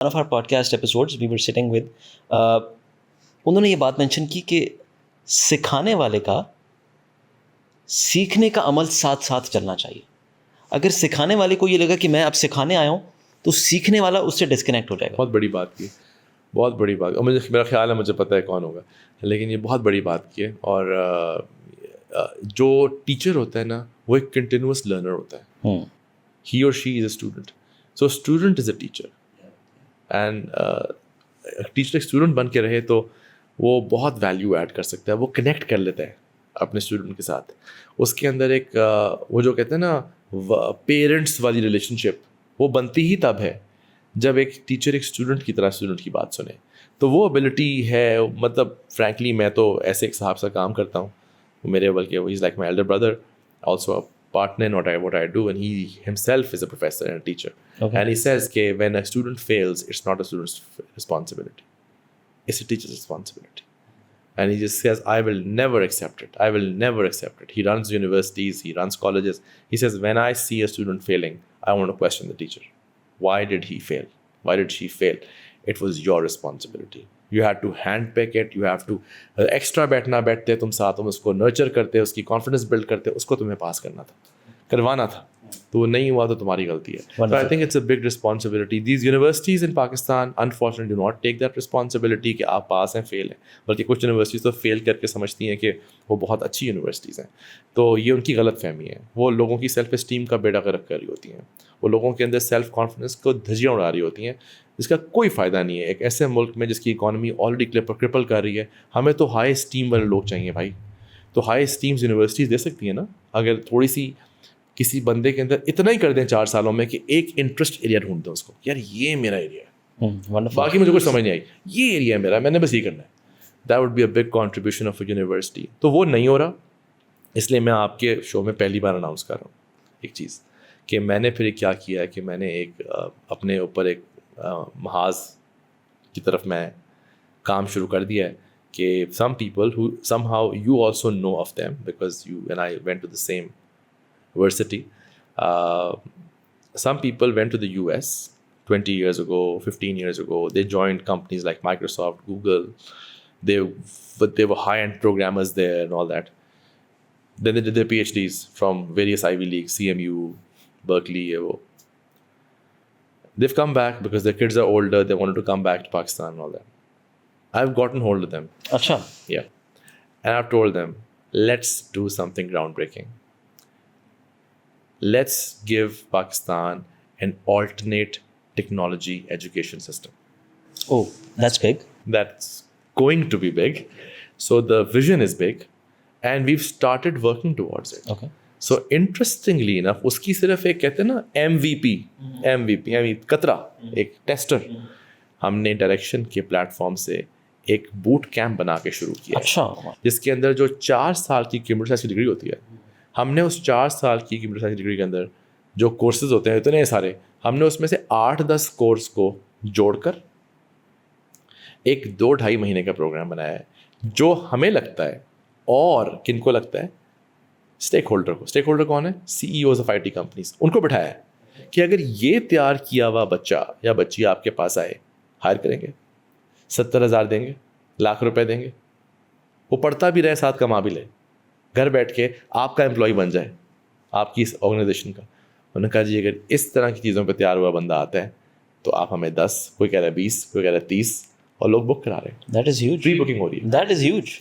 one of our podcast episodes we were sitting with انہوں نے یہ بات مینشن کی کہ سکھانے والے کا سیکھنے کا عمل ساتھ ساتھ چلنا چاہیے. اگر سکھانے والے کو یہ لگا کہ میں اب سکھانے آیا ہوں تو سیکھنے والا اس سے ڈسکنیکٹ ہو جائے گا. بہت بڑی بات کی, بہت بڑی بات. اور مجھے میرا خیال ہے مجھے پتہ ہے کون ہوگا, لیکن یہ بہت بڑی بات کی ہے. اور جو ٹیچر ہوتا ہے نا وہ ایک کنٹینیوس لرنر ہوتا ہے. ہی اور she is a student, so student is a teacher. And teacher ایک اسٹوڈنٹ بن کے رہے تو وہ بہت ویلیو ایڈ کر سکتا ہے, وہ کنیکٹ کر لیتا ہے اپنے اسٹوڈنٹ کے ساتھ. اس کے اندر ایک وہ جو کہتے ہیں نا پیرنٹس والی ریلیشن شپ وہ بنتی ہی تب ہے جب ایک ٹیچر ایک اسٹوڈنٹ کی طرح اسٹوڈنٹ کی بات سنے. تو وہ ایبلٹی ہے. مطلب فرینکلی میں تو ایسے ایک صاحب سے کام کرتا ہوں, میرے بلکہ he is like my elder brother, also a partner in what I do, and he himself is a professor and a teacher. Okay. And he says that when a student fails, it's not a student's responsibility, it's a teacher's responsibility. And he just says, I will never accept it, I will never accept it. He runs universities, he runs colleges. He says, when I see a student failing, I want to question the teacher. Why did he fail? Why did she fail? It was your responsibility. You had to hand pick it, you have to extra بیٹھتے تم ساتھ, تم اس کو nurture کرتے, اس کی confidence blood کرتے, اس کو تمہیں پاس کرنا تھا, کروانا تھا. تو وہ نہیں ہوا تو تمہاری غلطی ہے. So I think it's a big responsibility. These universities in Pakistan unfortunately do not take that responsibility کہ آپ پاس ہیں فیل ہیں, بلکہ کچھ یونیورسٹیز تو فیل کر کے سمجھتی ہیں کہ وہ بہت اچھی یونیورسٹیز ہیں. تو یہ ان کی غلط فہمی ہے. وہ لوگوں کی سیلف اسٹیم کا بیڑا غرق کر رہی ہوتی ہیں, وہ لوگوں کے اندر سیلف کانفیڈنس کو دھجیاں اڑا رہی ہوتی ہیں, جس کا کوئی فائدہ نہیں ہے. ایک ایسے ملک میں جس کی اکانومی آلریڈی کرپل کر رہی ہے, ہمیں تو ہائی اسٹیم والے لوگ چاہیے بھائی. تو ہائی اسٹیمز یونیورسٹیز دے سکتی ہیں نا, اگر تھوڑی سی کسی بندے کے اندر اتنا ہی کر دیں 4 سالوں میں کہ ایک انٹرسٹ ایریا ڈھونڈ دیں اس کو, یار یہ میرا ایریا ہے, باقی مجھے کچھ سمجھ نہیں آئی, یہ ایریا ہے میرا, میں نے بس یہ کرنا ہے. That would be a big contribution of a university. تو وہ نہیں ہو رہا, اس لیے میں آپ کے شو میں پہلی بار اناؤنس کر رہا ہوں ایک چیز کہ میں نے پھر کیا کیا ہے کہ میں نے ایک اپنے اوپر ایک محاذ کی طرف میں کام شروع کر دیا ہے کہ some people who somehow you also know of them because you and I went to the same university. Some people went to the US 20 years ago, 15 years ago. They joined companies like Microsoft, Google. They were high-end programmers there and all that. Then they did their PhDs from various Ivy Leagues, CMU, Berkeley. They've come back because their kids are older. They wanted to come back to Pakistan and all that. I've gotten hold of them. Achha. Yeah. And I've told them, let's do something groundbreaking. Let's give Pakistan an alternate technology education system. Oh, that's big. That's going to be big. So the vision is big and we've started working towards it. Okay. So interestingly enough, اس کی صرف ایک کہتے ہیں نا MVP یعنی قطرہ, ایک tester, ہم نے ڈائریکشن کے پلیٹ فارم سے ایک بوٹ کیمپ بنا کے شروع کیا. اچھا. جس کے اندر جو 4 سال کی کمپیوٹر سائنس کی ڈگری ہوتی ہے, ہم نے اس 4 سال کی کمپیوٹر سائنس کی ڈگری کے اندر جو کورسز ہوتے ہیں اتنے سارے, ہم نے اس میں سے 8-10 کورس کو جوڑ کر ایک 2-2.5 مہینے کا پروگرام بنایا ہے, جو ہمیں لگتا ہے اور کن کو لگتا ہے, اسٹیک ہولڈر کو. اسٹیک ہولڈر کون ہے؟ CEOs of IT companies. ان کو بٹھایا ہے کہ اگر یہ تیار کیا ہوا بچہ یا بچی آپ کے پاس آئے, ہائر کریں گے, 70,000 دیں گے, ₹1,00,000 دیں گے, وہ پڑھتا بھی رہے ساتھ کما بھی لے, گھر بیٹھ کے آپ کا امپلائی بن جائے آپ کی اس آرگنائزیشن کا. انہوں نے کہا جی اگر اس طرح کی چیزوں پہ تیار ہوا بندہ آتا ہے تو آپ ہمیں 10, کوئی کہہ رہا ہے 20, کوئی کہہ رہا ہے 30, اور لوگ بک کرا رہے ہیں. That is huge. Pre booking ہو رہی ہے. That is huge.